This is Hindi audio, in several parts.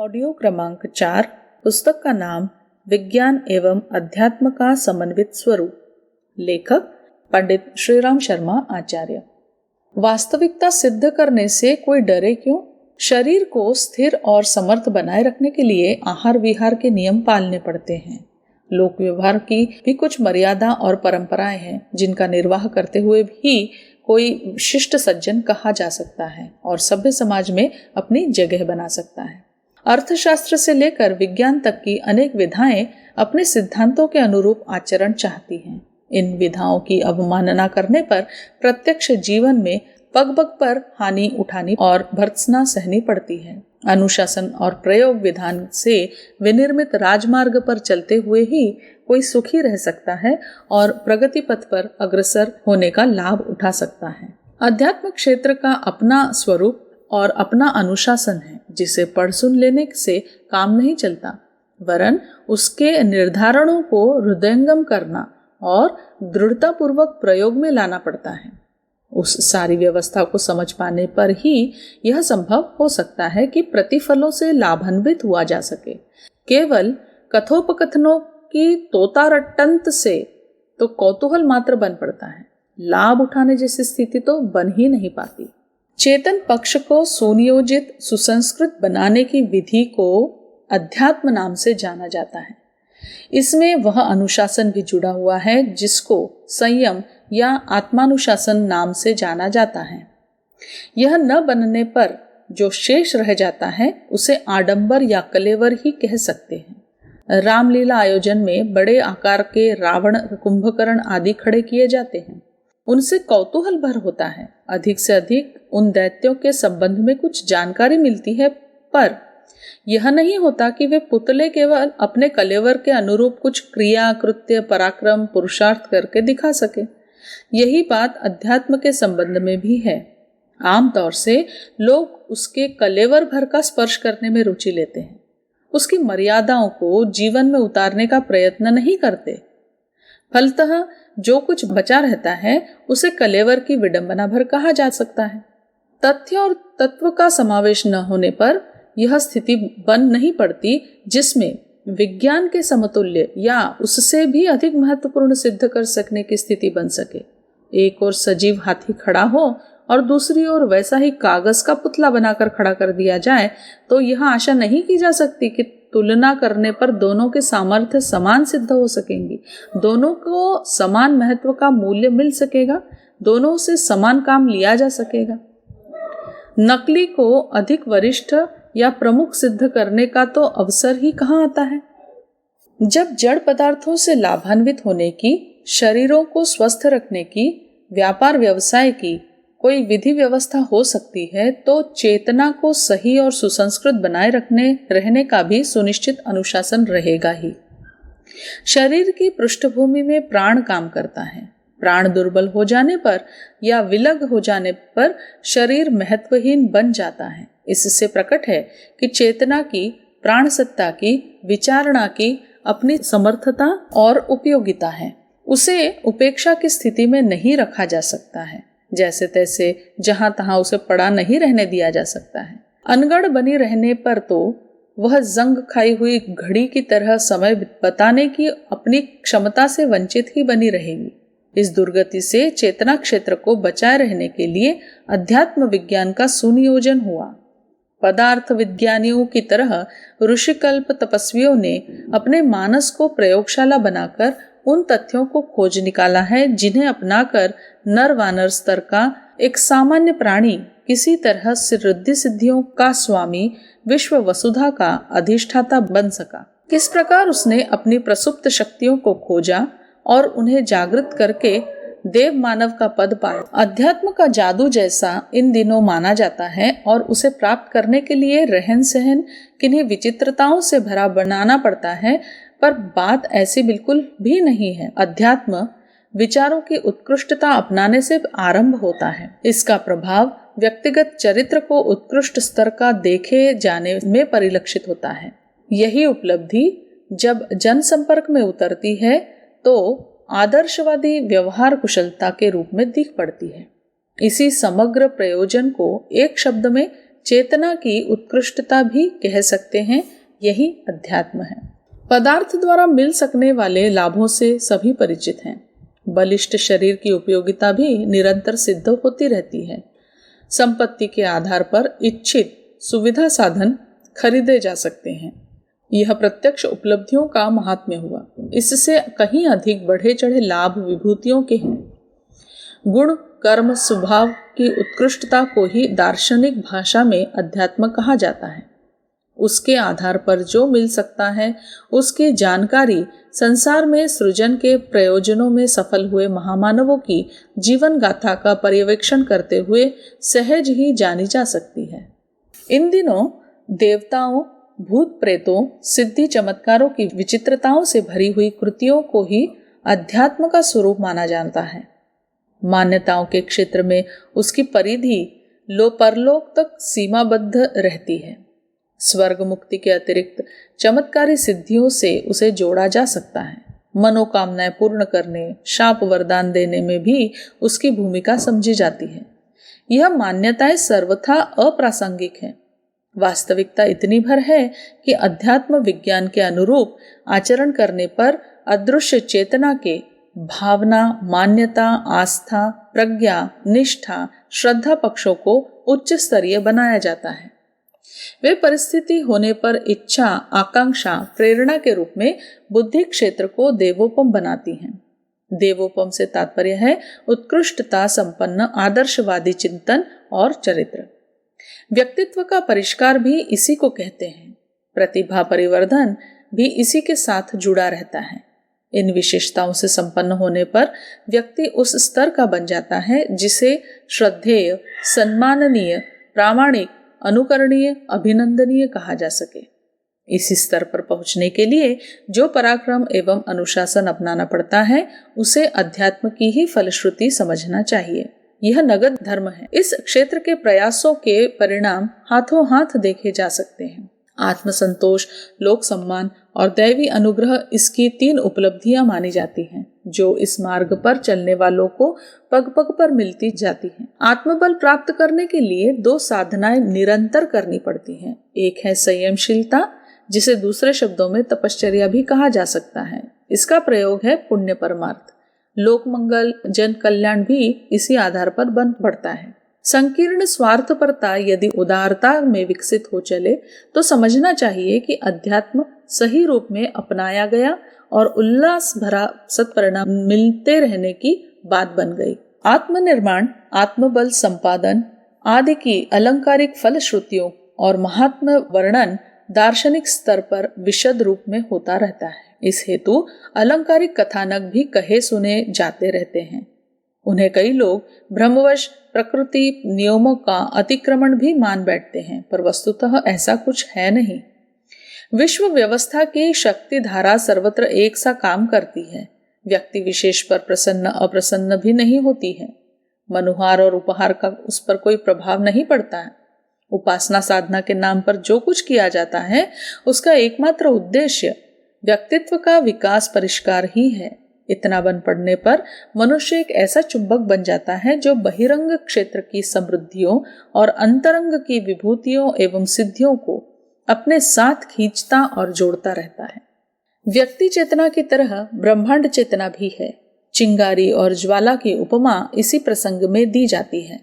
ऑडियो क्रमांक 4। पुस्तक का नाम विज्ञान एवं अध्यात्म का समन्वित स्वरूप। लेखक पंडित श्रीराम शर्मा आचार्य। वास्तविकता सिद्ध करने से कोई डरे क्यों? शरीर को स्थिर और समर्थ बनाए रखने के लिए आहार विहार के नियम पालने पड़ते हैं। लोक व्यवहार की भी कुछ मर्यादा और परंपराएं हैं जिनका निर्वाह करते हुए भी कोई शिष्ट सज्जन कहा जा सकता है और सभ्य समाज में अपनी जगह बना सकता है। अर्थशास्त्र से लेकर विज्ञान तक की अनेक विधाएं अपने सिद्धांतों के अनुरूप आचरण चाहती हैं। इन विधाओं की अवमानना करने पर प्रत्यक्ष जीवन में पग पग पर हानि उठानी और भर्त्सना सहनी पड़ती है। अनुशासन और प्रयोग विधान से विनिर्मित राजमार्ग पर चलते हुए ही कोई सुखी रह सकता है और प्रगति पथ पर अग्रसर होने का लाभ उठा सकता है। अध्यात्म क्षेत्र का अपना स्वरूप और अपना अनुशासन है जिसे पढ़ सुन लेने से काम नहीं चलता, वरन उसके निर्धारणों को हृदयंगम करना और दृढ़ता पूर्वक प्रयोग में लाना पड़ता है। उस सारी व्यवस्था को समझ पाने पर ही यह संभव हो सकता है कि प्रतिफलों से लाभान्वित हुआ जा सके। केवल कथोपकथनों की तोतारटंत से तो कौतूहल मात्र बन पड़ता है, लाभ उठाने जैसी स्थिति तो बन ही नहीं पाती। चेतन पक्ष को सुनियोजित सुसंस्कृत बनाने की विधि को अध्यात्म नाम से जाना जाता है। इसमें वह अनुशासन भी जुड़ा हुआ है जिसको संयम या आत्मानुशासन नाम से जाना जाता है। यह न बनने पर जो शेष रह जाता है उसे आडंबर या कलेवर ही कह सकते हैं। रामलीला आयोजन में बड़े आकार के रावण, कुंभकर्ण आदि खड़े किए जाते हैं। उनसे कौतूहल भर होता है। अधिक से अधिक उन दैत्यों के संबंध में कुछ जानकारी मिलती है, पर यह नहीं होता कि वे पुतले केवल अपने कलेवर के अनुरूप कुछ क्रिया, कृत्य, पराक्रम, पुरुषार्थ करके दिखा सके। यही बात अध्यात्म के संबंध में भी है। आमतौर से लोग उसके कलेवर भर का स्पर्श करने में रुचि लेते हैं, उसकी मर्यादाओं को जीवन में उतारने का प्रयत्न नहीं करते। फलतः जो कुछ बचा रहता है उसे कलेवर की विडंबना भर कहा जा सकता है। तथ्य और तत्व का समावेश न होने पर यह स्थिति बन नहीं पड़ती जिसमें विज्ञान के समतुल्य या उससे भी अधिक महत्वपूर्ण सिद्ध कर सकने की स्थिति बन सके। एक ओर सजीव हाथी खड़ा हो और दूसरी ओर वैसा ही कागज का पुतला बनाकर खड़ा कर दिया जाए तो यह आशा नहीं की जा सकती कि तुलना करने पर दोनों के सामर्थ्य समान सिद्ध हो सकेंगी, दोनों को समान महत्व का मूल्य मिल सकेगा, दोनों से समान काम लिया जा सकेगा। नकली को अधिक वरिष्ठ या प्रमुख सिद्ध करने का तो अवसर ही कहाँ आता है। जब जड़ पदार्थों से लाभान्वित होने की, शरीरों को स्वस्थ रखने की, व्यापार व्यवसाय की कोई विधि व्यवस्था हो सकती है तो चेतना को सही और सुसंस्कृत बनाए रहने का भी सुनिश्चित अनुशासन रहेगा ही। शरीर की पृष्ठभूमि में प्राण काम करता है। प्राण दुर्बल हो जाने पर या विलग हो जाने पर शरीर महत्वहीन बन जाता है। इससे प्रकट है कि चेतना की, प्राण सत्ता की, विचारणा की अपनी समर्थता और उपयोगिता है। उसे उपेक्षा की स्थिति में नहीं रखा जा सकता है। जैसे तैसे जहां तहां उसे पड़ा नहीं रहने दिया जा सकता है। अनगढ़ बनी रहने पर तो वह जंग खाई हुई घड़ी की तरह समय बताने की अपनी क्षमता से वंचित ही बनी रहेगी। इस दुर्गति से चेतना क्षेत्र को बचाए रहने के लिए अध्यात्म विज्ञान का सुनियोजन हुआ। पदार्थ विज्ञानियों की तरह ऋषिकल्प तपस्वियों ने अपने मानस को प्रयोगशाला बनाकर उन तथ्यों को खोज निकाला है जिन्हें अपनाकर नर वानर स्तर का एक सामान्य प्राणी किसी तरह रिद्धि सिद्धियों का स्वामी, विश्व वसुधा का अधिष्ठाता बन सका। किस प्रकार उसने अपनी प्रसुप्त शक्तियों को खोजा और उन्हें जागृत करके देव मानव का पद पाया। अध्यात्म का जादू जैसा इन दिनों माना जाता है और उसे प्राप्त करने के लिए रहन सहन किन्हीं विचित्रताओं से भरा बनाना पड़ता है, पर बात ऐसी बिल्कुल भी नहीं है। अध्यात्म विचारों की उत्कृष्टता अपनाने से आरंभ होता है। इसका प्रभाव व्यक्तिगत चरित्र को उत्कृष्ट स्तर का देखे जाने में परिलक्षित होता है। यही उपलब्धि जब जनसंपर्क में उतरती है तो आदर्शवादी व्यवहार कुशलता के रूप में दिख पड़ती है। इसी समग्र प्रयोजन को एक शब्द में चेतना की उत्कृष्टता भी कह सकते हैं। यही अध्यात्म है। पदार्थ द्वारा मिल सकने वाले लाभों से सभी परिचित हैं। बलिष्ठ शरीर की उपयोगिता भी निरंतर सिद्ध होती रहती है। संपत्ति के आधार पर इच्छित सुविधा साधन खरीदे जा सकते हैं। यह प्रत्यक्ष उपलब्धियों का महात्म्य हुआ। इससे कहीं अधिक बढ़े चढ़े लाभ विभूतियों के हैं। गुण कर्म स्वभाव की उत्कृष्टता को ही दार्शनिक भाषा में अध्यात्म कहा जाता है। उसके आधार पर जो मिल सकता है उसकी जानकारी संसार में सृजन के प्रयोजनों में सफल हुए महामानवों की जीवन गाथा का पर्यवेक्षण करते हुए सहज ही जानी जा सकती है। इन दिनों देवताओं, भूत प्रेतों, सिद्धि चमत्कारों की विचित्रताओं से भरी हुई कृतियों को ही अध्यात्म का स्वरूप माना जाता है। मान्यताओं के क्षेत्र में उसकी परिधि परलोक तक सीमाबद्ध रहती है। स्वर्ग मुक्ति के अतिरिक्त चमत्कारी सिद्धियों से उसे जोड़ा जा सकता है। मनोकामनाएं पूर्ण करने, शाप वरदान देने में भी उसकी भूमिका समझी जाती है। यह मान्यताएं सर्वथा अप्रासंगिक हैं। वास्तविकता इतनी भर है कि अध्यात्म विज्ञान के अनुरूप आचरण करने पर अदृश्य चेतना के भावना, मान्यता, आस्था, प्रज्ञा, निष्ठा, श्रद्धा पक्षों को उच्च स्तरीय बनाया जाता है। वे परिस्थिति होने पर इच्छा, आकांक्षा, प्रेरणा के रूप में बुद्धि क्षेत्र को देवोपम बनाती हैं। देवोपम से तात्पर्य है उत्कृष्टता संपन्न आदर्शवादी चिंतन और चरित्र। व्यक्तित्व का परिष्कार भी इसी को कहते हैं। प्रतिभा परिवर्धन भी इसी के साथ जुड़ा रहता है। इन विशेषताओं से संपन्न होने पर व्यक्ति उस स्तर का बन जाता है जिसे श्रद्धेय, सम्माननीय, प्रामाणिक, अनुकरणीय, अभिनंदनीय कहा जा सके। इसी स्तर पर पहुंचने के लिए जो पराक्रम एवं अनुशासन अपनाना पड़ता है उसे अध्यात्म की ही फलश्रुति समझना चाहिए। यह नगद धर्म है। इस क्षेत्र के प्रयासों के परिणाम हाथों हाथ देखे जा सकते हैं। आत्मसंतोष, लोक सम्मान और दैवी अनुग्रह इसकी 3 उपलब्धियां मानी जाती हैं, जो इस मार्ग पर चलने वालों को पग पग पर मिलती जाती हैं। आत्मबल प्राप्त करने के लिए 2 साधनाएं निरंतर करनी पड़ती हैं। एक है संयमशीलता, जिसे दूसरे शब्दों में तपश्चर्या भी कहा जा सकता है। इसका प्रयोग है पुण्य परमार्थ। लोक मंगल, जन कल्याण भी इसी आधार पर बन पड़ता है। संकीर्ण स्वार्थपरता यदि उदारता में विकसित हो चले तो समझना चाहिए कि अध्यात्म सही रूप में अपनाया गया और उल्लास भरा सत्परिणाम मिलते रहने की बात बन गई। आत्मनिर्माण, आत्मबल संपादन आदि की अलंकारिक फलश्रुतियों और महात्म वर्णन दार्शनिक स्तर पर विशद रूप में होता रहता है। इस हेतु अलंकारिक कथानक भी कहे सुने जाते रहते हैं। उन्हें कई लोग भ्रमवश प्रकृति नियमों का अतिक्रमण भी मान बैठते हैं, पर वस्तुतः ऐसा कुछ है नहीं। विश्व व्यवस्था की शक्ति धारा सर्वत्र एक सा काम करती है। व्यक्ति विशेष पर प्रसन्न अप्रसन्न भी नहीं होती है। मनुहार और उपहार का उस पर कोई प्रभाव नहीं पड़ता है। उपासना साधना के नाम पर जो कुछ किया जाता है उसका एकमात्र उद्देश्य व्यक्तित्व का विकास परिष्कार ही है। इतना बन पड़ने पर मनुष्य एक ऐसा चुंबक बन जाता है जो बहिरंग क्षेत्र की समृद्धियों और अंतरंग की विभूतियों एवं सिद्धियों को अपने साथ खींचता और जोड़ता रहता है। व्यक्ति चेतना की तरह ब्रह्मांड चेतना भी है। चिंगारी और ज्वाला की उपमा इसी प्रसंग में दी जाती है।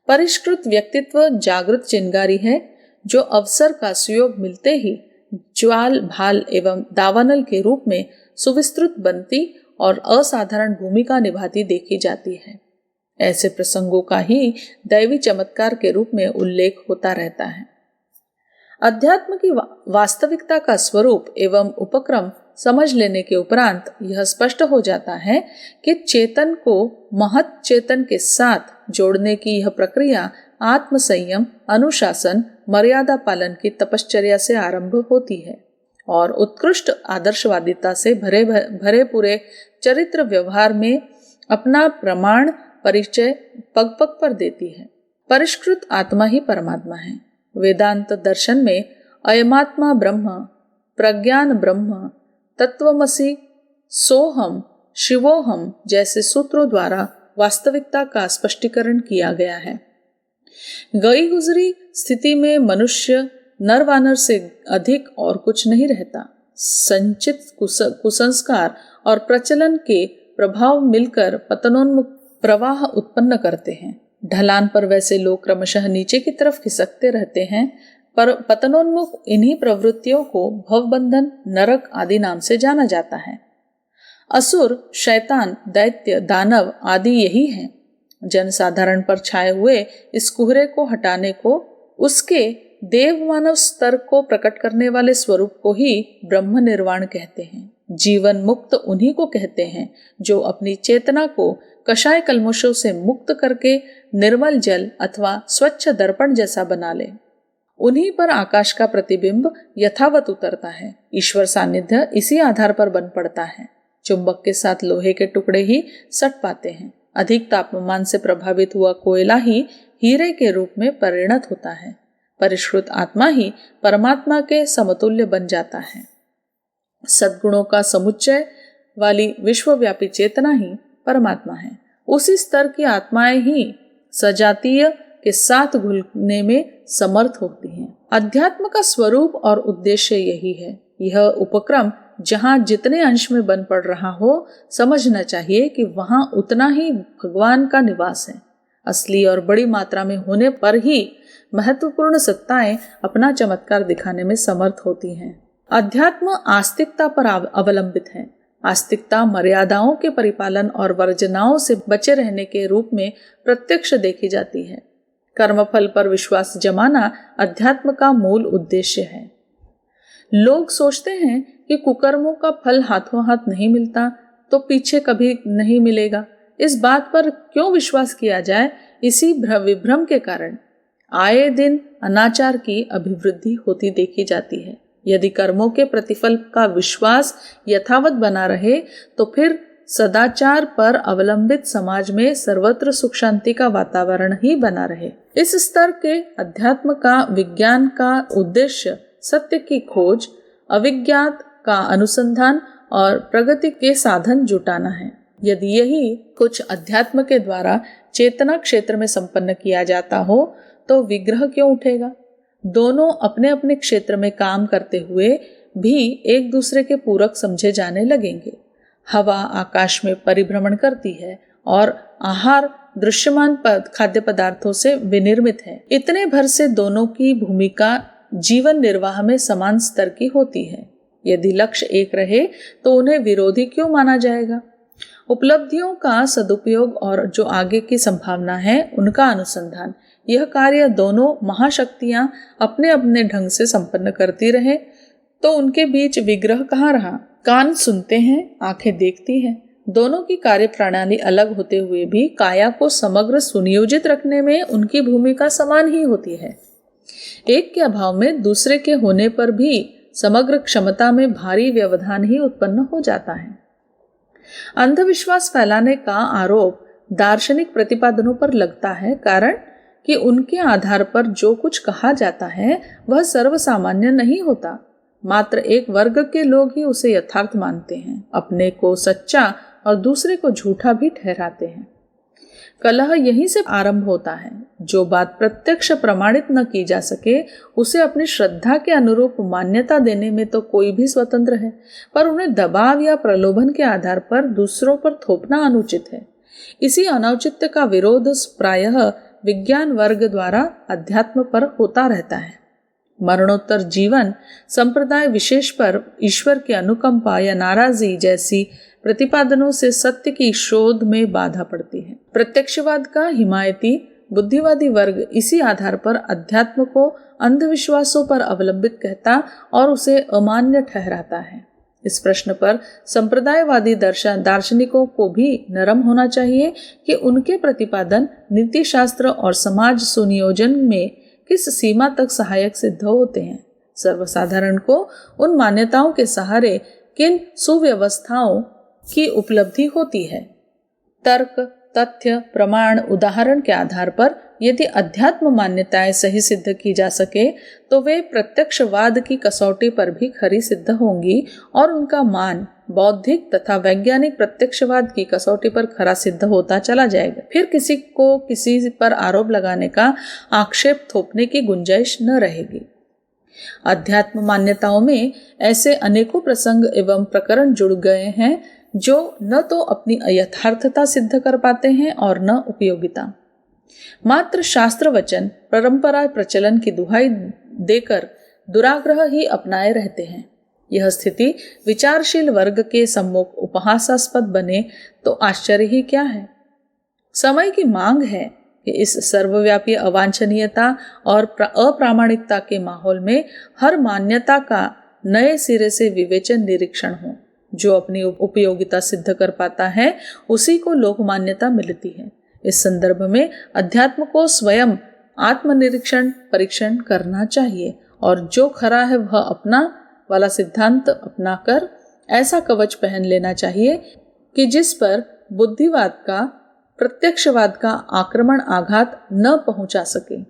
परिष्कृत व्यक्तित्व जागृत चिंगारी है, जो अवसर का सुयोग मिलते ही ज्वाल भाल एवं दावानल के रूप में सुविस्तृत बनती और असाधारण भूमिका निभाती देखी जाती है। ऐसे प्रसंगों का ही दैवी चमत्कार के रूप में उल्लेख होता रहता है। अध्यात्म की वास्तविकता का स्वरूप एवं उपक्रम समझ लेने के उपरांत यह स्पष्ट हो जाता है कि चेतन को महत चेतन के साथ जोड़ने की यह प्रक्रिया आत्म संयम, अनुशासन, मर्यादा पालन की तपश्चर्या से आरंभ होती है और उत्कृष्ट आदर्शवादिता से भरे पूरे चरित्र व्यवहार में अपना प्रमाण परिचय पग पग पर देती है। परिष्कृत आत्मा ही परमात्मा है। वेदांत दर्शन में अयमात्मा ब्रह्म, प्रज्ञान ब्रह्म, तत्वमसि, सोहम, शिवोहम जैसे सूत्रों द्वारा वास्तविकता का स्पष्टीकरण किया गया है। गई गुजरी स्थिति में मनुष्य नर वानर से अधिक और कुछ नहीं रहता। संचित कुसंस्कार और प्रचलन के प्रभाव मिलकर पतनोन्मुख प्रवाह उत्पन्न करते हैं। ढलान पर वैसे लोग क्रमशः नीचे की तरफ खिसकते रहते हैं, पर पतनोन्मुख इन्हीं प्रवृत्तियों को भवबंधन, नरक आदि नाम से जाना जाता है। असुर, शैतान, दैत्य, दानव आदि यही हैं। जनसाधारण पर छाए हुए इस कुहरे को हटाने को, उसके देव मानव स्तर को प्रकट करने वाले स्वरूप को ही ब्रह्म निर्वाण कहते हैं। जीवन मुक्त उन्हीं को कहते हैं जो अपनी चेतना को कषाय कल्मशों से मुक्त करके निर्मल जल अथवा स्वच्छ दर्पण जैसा बना ले। उन्हीं पर आकाश का प्रतिबिंब यथावत उतरता है। ईश्वर सानिध्य इसी आधार पर बन पड़ता है। चुंबक के साथ लोहे के टुकड़े ही सट पाते हैं। अधिक तापमान से प्रभावित हुआ कोयला ही हीरे के रूप में परिणत होता है। परिष्कृत आत्मा ही परमात्मा के समतुल्य बन जाता है। सद्गुणों का समुच्चय वाली विश्वव्यापी चेतना ही परमात्मा है। उसी स्तर की आत्माएं ही सजातीय के साथ घुलने में समर्थ होती हैं। अध्यात्म का स्वरूप और उद्देश्य यही है। यह उपक्रम जहाँ जितने अंश में बन पड़ रहा हो, समझना चाहिए कि वहाँ उतना ही भगवान का निवास है। असली और बड़ी मात्रा में होने पर ही महत्वपूर्ण सत्ताएं अपना चमत्कार दिखाने में समर्थ होती हैं। अध्यात्म आस्तिकता पर अवलंबित है। आस्तिकता मर्यादाओं के परिपालन और वर्जनाओं से बचे रहने के रूप में प्रत्यक्ष देखी जाती है। कर्मफल पर विश्वास जमाना अध्यात्म का मूल उद्देश्य है। लोग सोचते हैं कि कुकर्मों का फल हाथों हाथ नहीं मिलता तो पीछे कभी नहीं मिलेगा। इस बात पर क्यों विश्वास किया जाए? इसी विभ्रम के कारण आए दिन अनाचार की अभिवृद्धि होती देखी जाती है। यदि कर्मों के प्रतिफल का विश्वास यथावत बना रहे तो फिर सदाचार पर अवलंबित समाज में सर्वत्र सुख शांति का वातावरण ही बना रहे। इस स्तर के अध्यात्म का विज्ञान का उद्देश्य सत्य की खोज, अविज्ञात का अनुसंधान और प्रगति के साधन जुटाना है। यदि यही कुछ अध्यात्म के द्वारा चेतना क्षेत्र में संपन्न किया जाता हो तो विग्रह क्यों उठेगा? दोनों अपने अपने क्षेत्र में काम करते हुए भी एक दूसरे के पूरक समझे जाने लगेंगे। हवा आकाश में परिभ्रमण करती है और आहार दृश्यमान खाद्य पदार्थों से विनिर्मित है। इतने भर से दोनों की भूमिका जीवन निर्वाह में समान स्तर की होती है। यदि लक्ष्य एक रहे तो उन्हें विरोधी क्यों माना जाएगा? उपलब्धियों का सदुपयोग और जो आगे की संभावना है उनका अनुसंधान, यह कार्य दोनों महाशक्तियां अपने अपने ढंग से संपन्न करती रहे तो उनके बीच विग्रह कहाँ रहा? कान सुनते हैं, आंखें देखती हैं। दोनों की कार्य प्रणाली अलग होते हुए भी काया को समग्र सुनियोजित रखने में उनकी भूमिका समान ही होती है। एक के अभाव में दूसरे के होने पर भी समग्र क्षमता में भारी व्यवधान ही उत्पन्न हो जाता है। अंधविश्वास फैलाने का आरोप दार्शनिक प्रतिपादनों पर लगता है, कारण कि उनके आधार पर जो कुछ कहा जाता है वह सर्वसामान्य नहीं होता। मात्र एक वर्ग के लोग ही उसे यथार्थ मानते हैं, अपने को सच्चा और दूसरे को झूठा भी ठहराते हैं। कलह यहीं से आरंभ होता है। जो बात प्रत्यक्ष प्रमाणित न की जा सके उसे अपनी श्रद्धा के अनुरूप मान्यता देने में तो कोई भी स्वतंत्र है, पर उन्हें दबाव या प्रलोभन के आधार पर दूसरों पर थोपना अनुचित है। इसी अनौचित्य का विरोध प्रायः विज्ञान वर्ग द्वारा अध्यात्म पर होता रहता है। मरणोत्तर जीवन संप्रदाय विशेष पर ईश्वर की अनुकंपा या नाराजगी जैसी प्रतिपादनों से सत्य की शोध में बाधा पड़ती है। प्रत्यक्षवाद का हिमायती बुद्धिवादी वर्ग इसी आधार पर अध्यात्म को अंधविश्वासों पर अवलंबित कहता और उसे अमान्य ठहराता है। इस प्रश्न पर संप्रदायवादी दार्शनिकों को भी नरम होना चाहिए कि उनके प्रतिपादन नीति शास्त्र और समाज सुनियोजन में किस सीमा तक सहायक सिद्ध होते हैं। सर्वसाधारण को उन मान्यताओं के सहारे किन सुव्यवस्थाओं की उपलब्धि होती है। तर्क, तथ्य, प्रमाण, उदाहरण के आधार पर यदि अध्यात्म मान्यताएं सही सिद्ध की जा सके तो वे प्रत्यक्षवाद की कसौटी पर भी खरी सिद्ध होंगी और उनका मान बौद्धिक तथा वैज्ञानिक प्रत्यक्षवाद की कसौटी पर खरा सिद्ध होता चला जाएगा। फिर किसी को किसी पर आरोप लगाने का, आक्षेप थोपने की गुंजाइश न रहेगी। अध्यात्म मान्यताओं में ऐसे अनेकों प्रसंग एवं प्रकरण जुड़ गए हैं जो न तो अपनी यथार्थता सिद्ध कर पाते हैं और न उपयोगिता। मात्र शास्त्र वचन, परंपरा, प्रचलन की दुहाई देकर दुराग्रह ही अपनाए रहते हैं। यह स्थिति विचारशील वर्ग के सम्मुख उपहासास्पद बने तो आश्चर्य ही क्या है। समय की मांग है कि इस सर्वव्यापी अवांछनीयता और अप्रामाणिकता के माहौल में हर मान्यता का नए सिरे से विवेचन, निरीक्षण हो। जो अपनी उपयोगिता सिद्ध कर पाता है उसी को लोक मान्यता मिलती है। इस संदर्भ में अध्यात्म को स्वयं आत्मनिरीक्षण, परीक्षण करना चाहिए और जो खरा है वह अपना वाला सिद्धांत अपनाकर ऐसा कवच पहन लेना चाहिए कि जिस पर बुद्धिवाद का, प्रत्यक्षवाद का आक्रमण, आघात न पहुंचा सके।